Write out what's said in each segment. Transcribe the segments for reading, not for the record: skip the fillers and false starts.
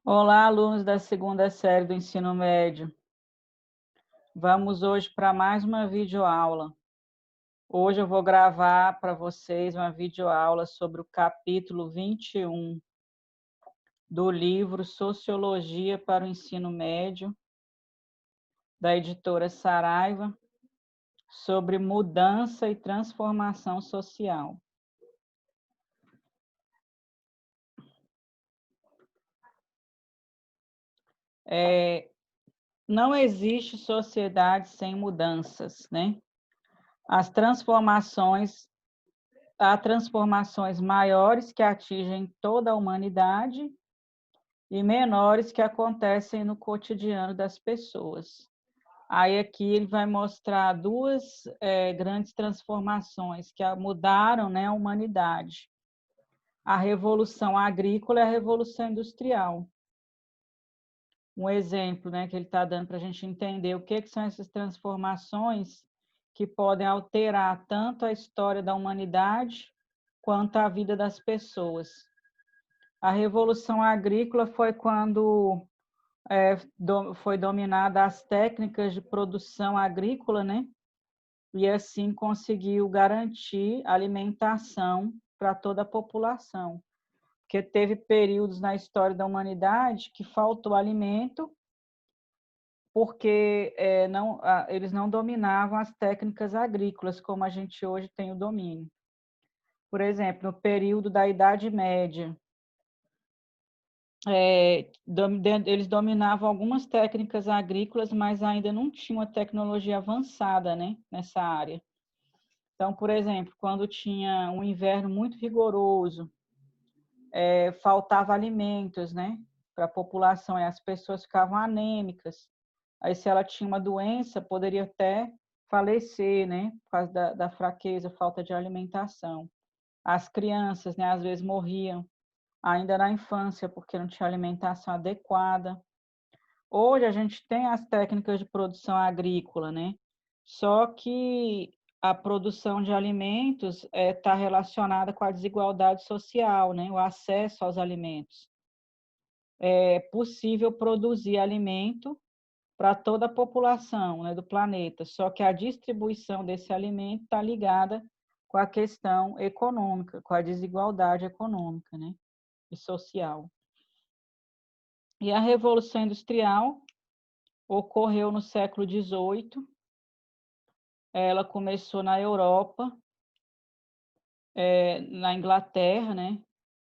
Olá, alunos da segunda série do ensino médio. Vamos hoje para mais uma videoaula. Hoje eu vou gravar para vocês uma videoaula sobre o capítulo 21 do livro Sociologia para o Ensino Médio, da editora Saraiva, sobre mudança e transformação social. Não existe sociedade sem mudanças, né? Há transformações maiores que atingem toda a humanidade e menores que acontecem no cotidiano das pessoas. Aí aqui ele vai mostrar duas grandes transformações que mudaram, né, a humanidade. A Revolução Agrícola e a Revolução Industrial. Um exemplo, né, que ele está dando para a gente entender o que são essas transformações que podem alterar tanto a história da humanidade quanto a vida das pessoas. A Revolução Agrícola foi quando foi dominada as técnicas de produção agrícola, né? E assim conseguiu garantir alimentação para toda a população. Porque teve períodos na história da humanidade que faltou alimento porque eles não dominavam as técnicas agrícolas como a gente hoje tem o domínio. Por exemplo, no período da Idade Média, eles dominavam algumas técnicas agrícolas, mas ainda não tinham uma tecnologia avançada, né, nessa área. Então, por exemplo, quando tinha um inverno muito rigoroso, faltava alimentos, né, para a população, e as pessoas ficavam anêmicas. Aí, se ela tinha uma doença, poderia até falecer, né, por causa da fraqueza, falta de alimentação. As crianças, né, às vezes morriam ainda na infância, porque não tinha alimentação adequada. Hoje a gente tem as técnicas de produção agrícola, né? Só que a produção de alimentos está relacionada com a desigualdade social, né? O acesso aos alimentos. É possível produzir alimento para toda a população, né, do planeta, só que a distribuição desse alimento está ligada com a questão econômica, com a desigualdade econômica, né, e social. E a Revolução Industrial ocorreu no século XVIII, ela começou na Europa, na Inglaterra, né,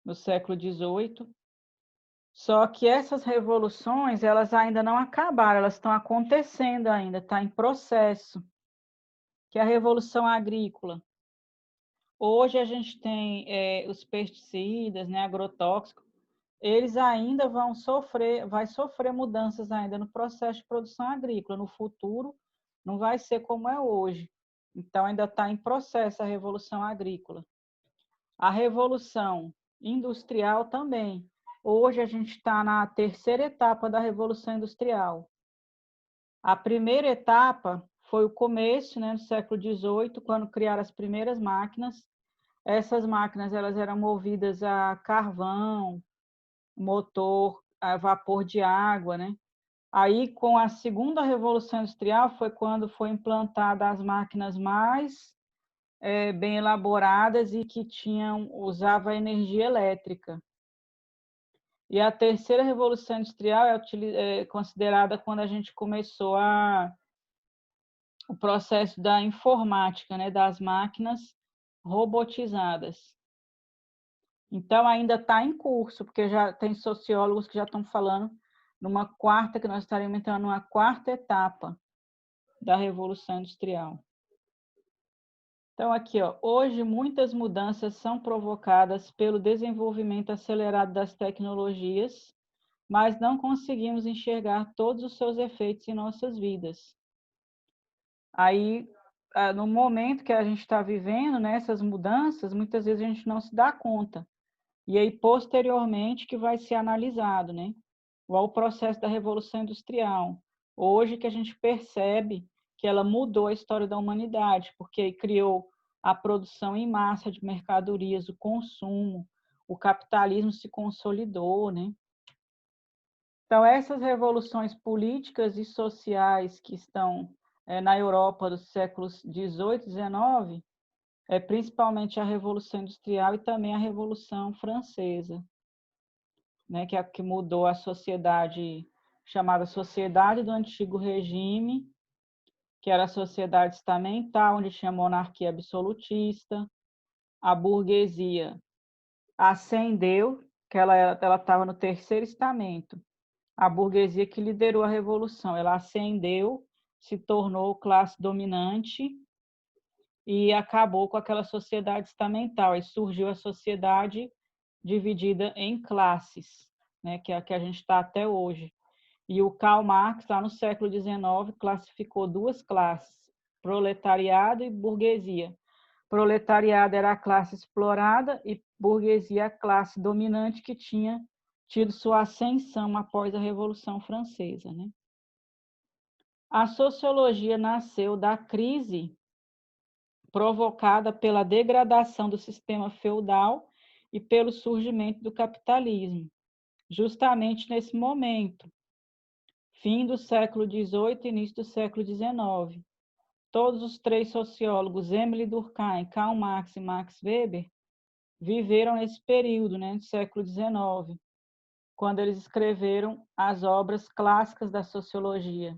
no século XVIII, só que essas revoluções, elas ainda não acabaram, elas estão acontecendo ainda, está em processo, que é a Revolução Agrícola. Hoje a gente tem os pesticidas, né, agrotóxicos, eles ainda vai sofrer mudanças ainda no processo de produção agrícola. No futuro, não vai ser como é hoje. Então, ainda está em processo a revolução agrícola. A revolução industrial também. Hoje a gente está na terceira etapa da revolução industrial. A primeira etapa foi o começo, né, no século XVIII, quando criaram as primeiras máquinas. Essas máquinas elas eram movidas a carvão, motor a vapor de água, né? Aí, com a segunda revolução industrial, foi quando foi implantada as máquinas mais bem elaboradas e que usava energia elétrica. E a terceira revolução industrial é considerada quando a gente começou o processo da informática, né, das máquinas robotizadas. Então, ainda está em curso, porque já tem sociólogos que já estão falando que nós estaremos entrando numa quarta etapa da Revolução Industrial. Então, aqui, ó, hoje muitas mudanças são provocadas pelo desenvolvimento acelerado das tecnologias, mas não conseguimos enxergar todos os seus efeitos em nossas vidas. Aí, no momento que a gente está vivendo, né, essas mudanças, muitas vezes a gente não se dá conta. E aí, posteriormente, que vai ser analisado, né? Igual o processo da Revolução Industrial. Hoje que a gente percebe que ela mudou a história da humanidade, porque criou a produção em massa de mercadorias, o consumo, o capitalismo se consolidou, né? Então, essas revoluções políticas e sociais que estão na Europa dos séculos 18 e 19, principalmente a Revolução Industrial e também a Revolução Francesa, né, que é a que mudou a sociedade, chamada Sociedade do Antigo Regime, que era a sociedade estamental, onde tinha monarquia absolutista, a burguesia ascendeu, que ela estava no terceiro estamento, a burguesia que liderou a revolução, ela ascendeu, se tornou classe dominante e acabou com aquela sociedade estamental, e surgiu a sociedade dividida em classes, né, que é a que a gente está até hoje. E o Karl Marx, lá no século XIX, classificou duas classes, proletariado e burguesia. Proletariado era a classe explorada e burguesia a classe dominante que tinha tido sua ascensão após a Revolução Francesa, né? A sociologia nasceu da crise provocada pela degradação do sistema feudal e pelo surgimento do capitalismo. Justamente nesse momento, fim do século XVIII e início do século XIX. Todos os três sociólogos, Emile Durkheim, Karl Marx e Max Weber, viveram nesse período, né, do século XIX, quando eles escreveram as obras clássicas da sociologia,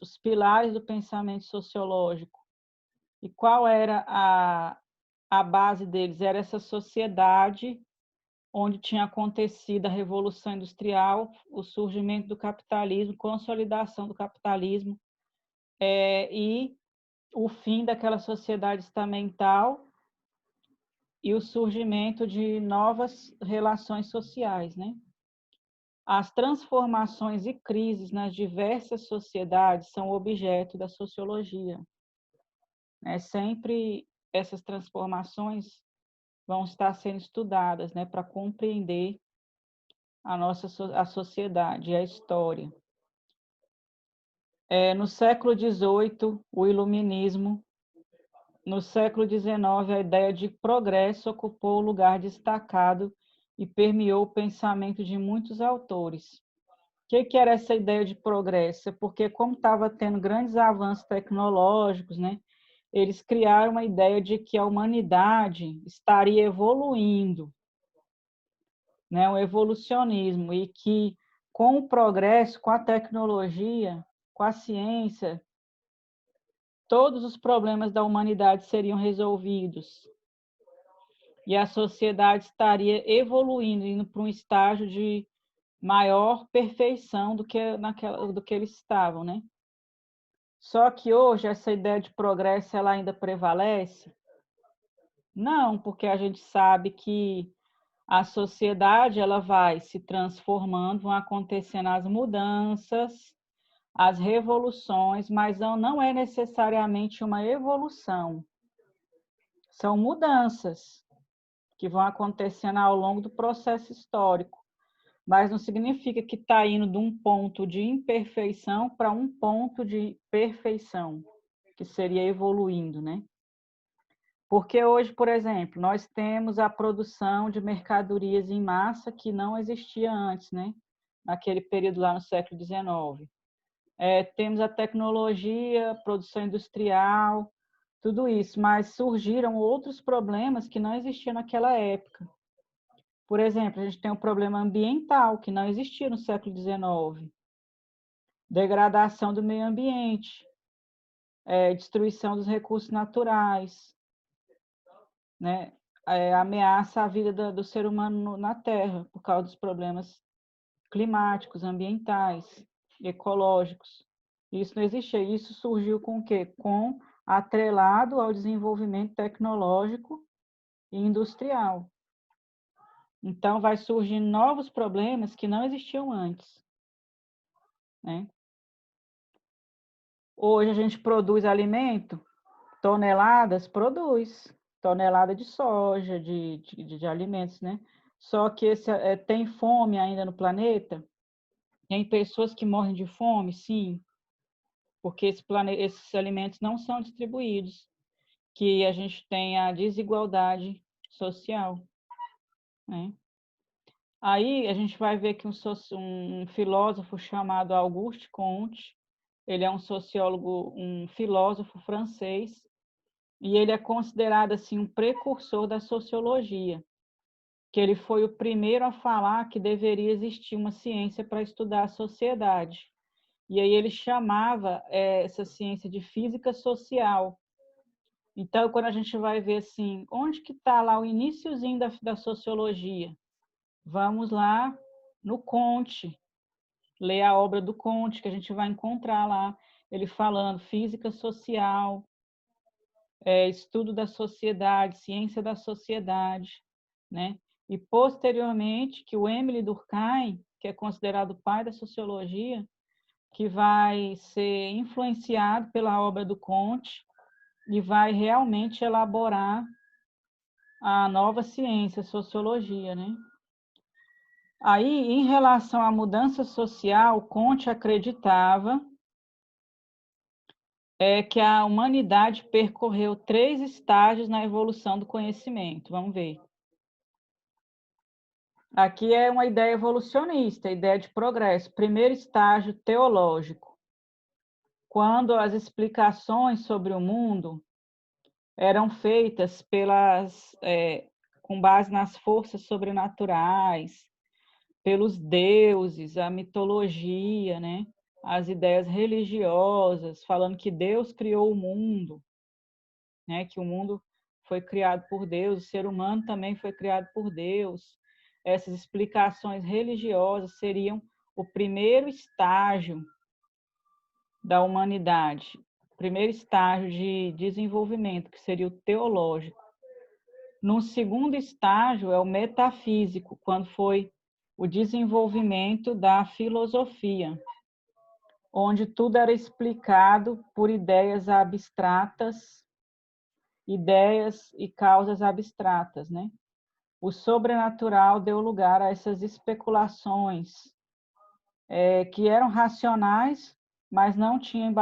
os pilares do pensamento sociológico. E qual era a base deles? Era essa sociedade onde tinha acontecido a Revolução Industrial, o surgimento do capitalismo, consolidação do capitalismo, e o fim daquela sociedade estamental e o surgimento de novas relações sociais, né? As transformações e crises nas diversas sociedades são objeto da sociologia. Sempre essas transformações vão estar sendo estudadas, né, para compreender a sociedade e a história. No século XVIII, o iluminismo. No século XIX, a ideia de progresso ocupou um lugar destacado e permeou o pensamento de muitos autores. O que era essa ideia de progresso? Porque, como estava tendo grandes avanços tecnológicos, né, eles criaram uma ideia de que a humanidade estaria evoluindo, né, um evolucionismo, e que com o progresso, com a tecnologia, com a ciência, todos os problemas da humanidade seriam resolvidos e a sociedade estaria evoluindo, indo para um estágio de maior perfeição do que eles estavam, né? Só que hoje essa ideia de progresso ela ainda prevalece? Não, porque a gente sabe que a sociedade ela vai se transformando, vão acontecendo as mudanças, as revoluções, mas não é necessariamente uma evolução. São mudanças que vão acontecendo ao longo do processo histórico, mas não significa que está indo de um ponto de imperfeição para um ponto de perfeição, que seria evoluindo, né? Porque hoje, por exemplo, nós temos a produção de mercadorias em massa que não existia antes, né? Naquele período lá no século XIX. Temos a tecnologia, produção industrial, tudo isso, mas surgiram outros problemas que não existiam naquela época. Por exemplo, a gente tem um problema ambiental que não existia no século XIX. Degradação do meio ambiente, destruição dos recursos naturais, né? Ameaça à vida do ser humano na Terra, por causa dos problemas climáticos, ambientais, ecológicos. Isso não existia. Isso surgiu com o quê? Atrelado ao desenvolvimento tecnológico e industrial. Então, vai surgir novos problemas que não existiam antes, né? Hoje a gente produz alimento, tonelada de soja, de alimentos, né? Só que tem fome ainda no planeta? Tem pessoas que morrem de fome? Sim, porque esses alimentos não são distribuídos, que a gente tem a desigualdade social, né? Aí a gente vai ver que um filósofo chamado Auguste Comte, ele é um sociólogo, um filósofo francês, e ele é considerado assim um precursor da sociologia, que ele foi o primeiro a falar que deveria existir uma ciência para estudar a sociedade. E aí ele chamava essa ciência de física social. Então, quando a gente vai ver assim, onde que está lá o iniciozinho da sociologia? Vamos lá no Comte, ler a obra do Comte, que a gente vai encontrar lá, ele falando física social, estudo da sociedade, ciência da sociedade, né? E posteriormente que o Émile Durkheim, que é considerado o pai da sociologia, que vai ser influenciado pela obra do Comte e vai realmente elaborar a nova ciência, a sociologia, né? Aí, em relação à mudança social, Comte acreditava que a humanidade percorreu 3 estágios na evolução do conhecimento. Vamos ver. Aqui é uma ideia evolucionista, ideia de progresso. Primeiro estágio teológico, quando as explicações sobre o mundo eram feitas com base nas forças sobrenaturais, pelos deuses, a mitologia, né? As ideias religiosas, falando que Deus criou o mundo, né? Que o mundo foi criado por Deus, o ser humano também foi criado por Deus. Essas explicações religiosas seriam o primeiro estágio da humanidade, o primeiro estágio de desenvolvimento, que seria o teológico. No segundo estágio é o metafísico, quando foi o desenvolvimento da filosofia, onde tudo era explicado por ideias abstratas, ideias e causas abstratas, né? O sobrenatural deu lugar a essas especulações, que eram racionais, mas não tinham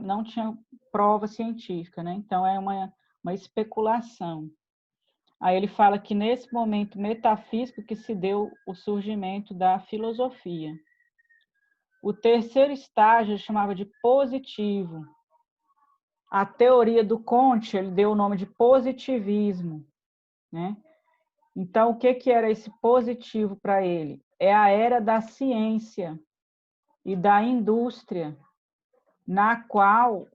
não tinham prova científica, né? Então é uma especulação. Aí ele fala que nesse momento metafísico que se deu o surgimento da filosofia. O terceiro estágio ele chamava de positivo. A teoria do Comte, ele deu o nome de positivismo, né? Então, o que era esse positivo para ele? É a era da ciência e da indústria, na qual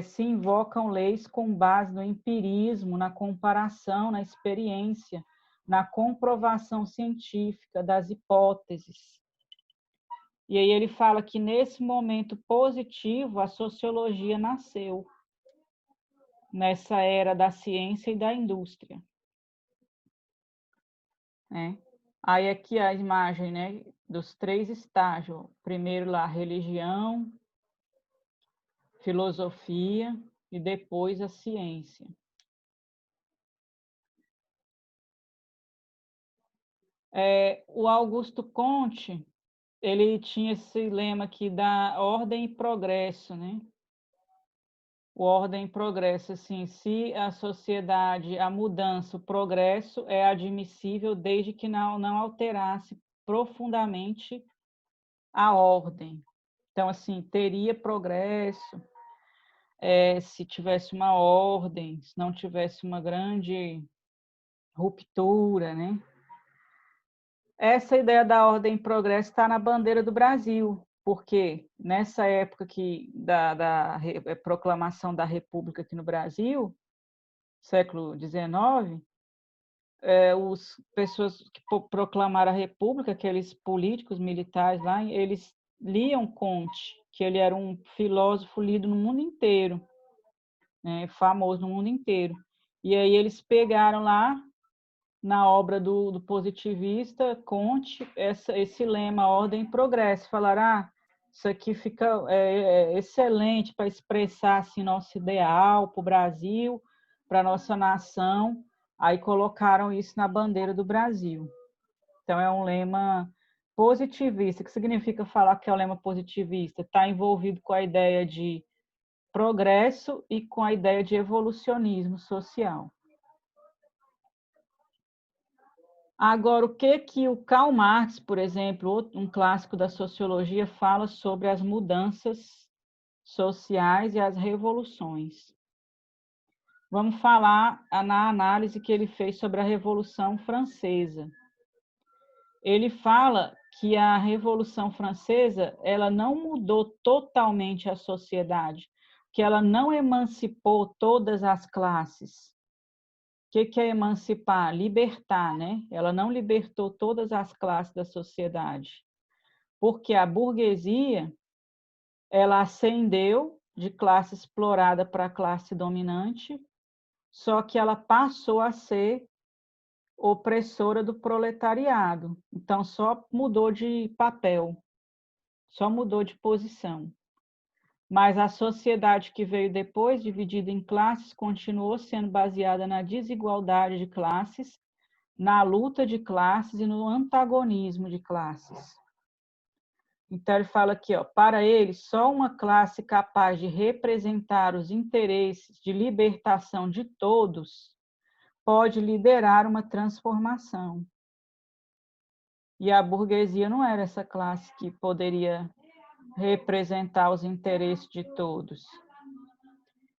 se invocam leis com base no empirismo, na comparação, na experiência, na comprovação científica das hipóteses. E aí ele fala que nesse momento positivo a sociologia nasceu, nessa era da ciência e da indústria, né? Aí aqui a imagem, né, dos 3 estágios. Primeiro lá, religião, filosofia e depois a ciência. O Augusto Comte, ele tinha esse lema aqui da ordem e progresso, né? O ordem e progresso, assim, se a sociedade, a mudança, o progresso é admissível desde que não alterasse profundamente a ordem. Então, assim, teria progresso se tivesse uma ordem, se não tivesse uma grande ruptura, né? Essa ideia da ordem e progresso está na bandeira do Brasil, porque nessa época da proclamação da República aqui no Brasil, século XIX, os pessoas que proclamaram a República, aqueles políticos militares lá, eles liam Comte, que ele era um filósofo lido no mundo inteiro, né, famoso no mundo inteiro. E aí eles pegaram lá na obra do positivista Comte esse lema ordem e progresso, falaram, isso aqui fica excelente para expressar assim, nosso ideal para o Brasil, para a nossa nação, aí colocaram isso na bandeira do Brasil. Então é um lema positivista. O que significa falar que é um lema positivista? Está envolvido com a ideia de progresso e com a ideia de evolucionismo social. Agora, o que que o Karl Marx, por exemplo, um clássico da sociologia, fala sobre as mudanças sociais e as revoluções? Vamos falar na análise que ele fez sobre a Revolução Francesa. Ele fala que a Revolução Francesa, ela não mudou totalmente a sociedade, que ela não emancipou todas as classes. O que é emancipar? Libertar, né? Ela não libertou todas as classes da sociedade, porque a burguesia, ela ascendeu de classe explorada para classe dominante, só que ela passou a ser opressora do proletariado. Então, só mudou de papel, só mudou de posição. Mas a sociedade que veio depois, dividida em classes, continuou sendo baseada na desigualdade de classes, na luta de classes e no antagonismo de classes. Então, ele fala aqui, ó, para ele, só uma classe capaz de representar os interesses de libertação de todos pode liderar uma transformação. E a burguesia não era essa classe que poderia representar os interesses de todos.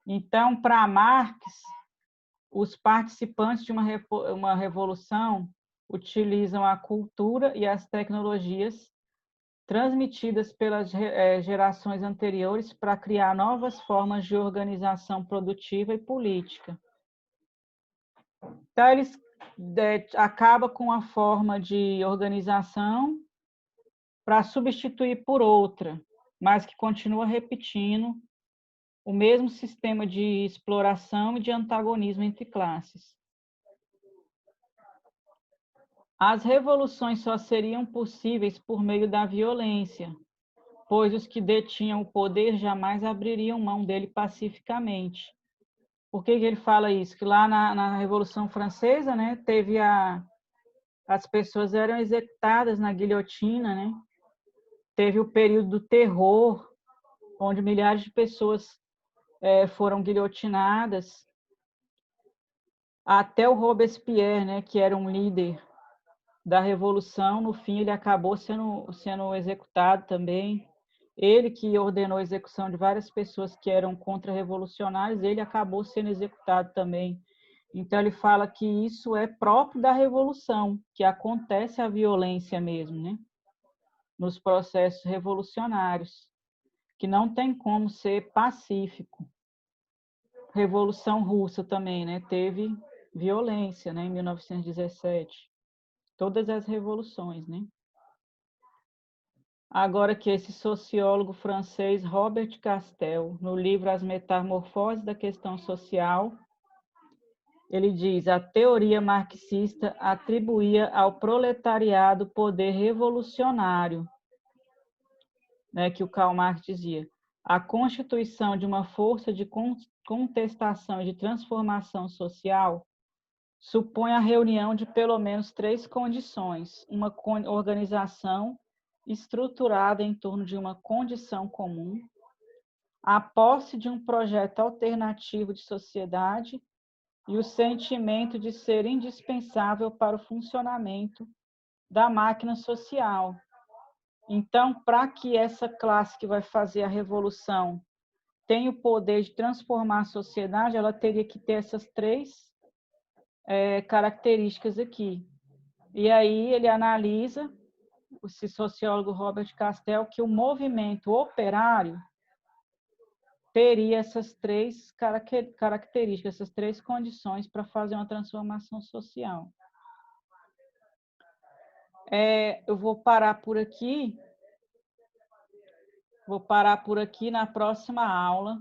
Então, para Marx, os participantes de uma revolução utilizam a cultura e as tecnologias transmitidas pelas gerações anteriores para criar novas formas de organização produtiva e política. Então, eles acabam com a forma de organização para substituir por outra, mas que continua repetindo o mesmo sistema de exploração e de antagonismo entre classes. As revoluções só seriam possíveis por meio da violência, pois os que detinham o poder jamais abririam mão dele pacificamente. Por que ele fala isso? Que lá na Revolução Francesa, né, as pessoas eram executadas na guilhotina, né? Teve o período do terror, onde milhares de pessoas foram guilhotinadas. Até o Robespierre, né, que era um líder da Revolução, no fim ele acabou sendo executado também. Ele que ordenou a execução de várias pessoas que eram contra-revolucionários, ele acabou sendo executado também. Então ele fala que isso é próprio da Revolução, que acontece a violência mesmo, né? Nos processos revolucionários, que não tem como ser pacífico. Revolução Russa também, né? Teve violência, né? Em 1917. Todas as revoluções, né? Agora que esse sociólogo francês Robert Castel, no livro As Metamorfoses da Questão Social, ele diz: a teoria marxista atribuía ao proletariado poder revolucionário, né, que o Karl Marx dizia. A constituição de uma força de contestação e de transformação social supõe a reunião de pelo menos 3 condições: uma organização estruturada em torno de uma condição comum, a posse de um projeto alternativo de sociedade e o sentimento de ser indispensável para o funcionamento da máquina social. Então, para que essa classe que vai fazer a revolução tenha o poder de transformar a sociedade, ela teria que ter essas 3 características aqui. E aí ele analisa, esse sociólogo Robert Castel, que o movimento operário teria essas 3 características, essas 3 condições para fazer uma transformação social. Eu vou parar por aqui. Na próxima aula.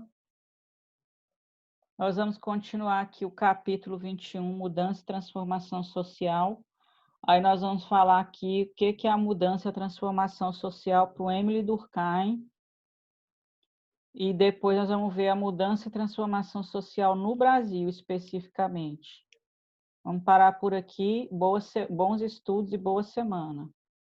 Nós vamos continuar aqui o capítulo 21, Mudança e Transformação Social. Aí nós vamos falar aqui o que é a mudança e a transformação social para o Émile Durkheim. E depois nós vamos ver a mudança e transformação social no Brasil, especificamente. Vamos parar por aqui. Bons estudos e boa semana.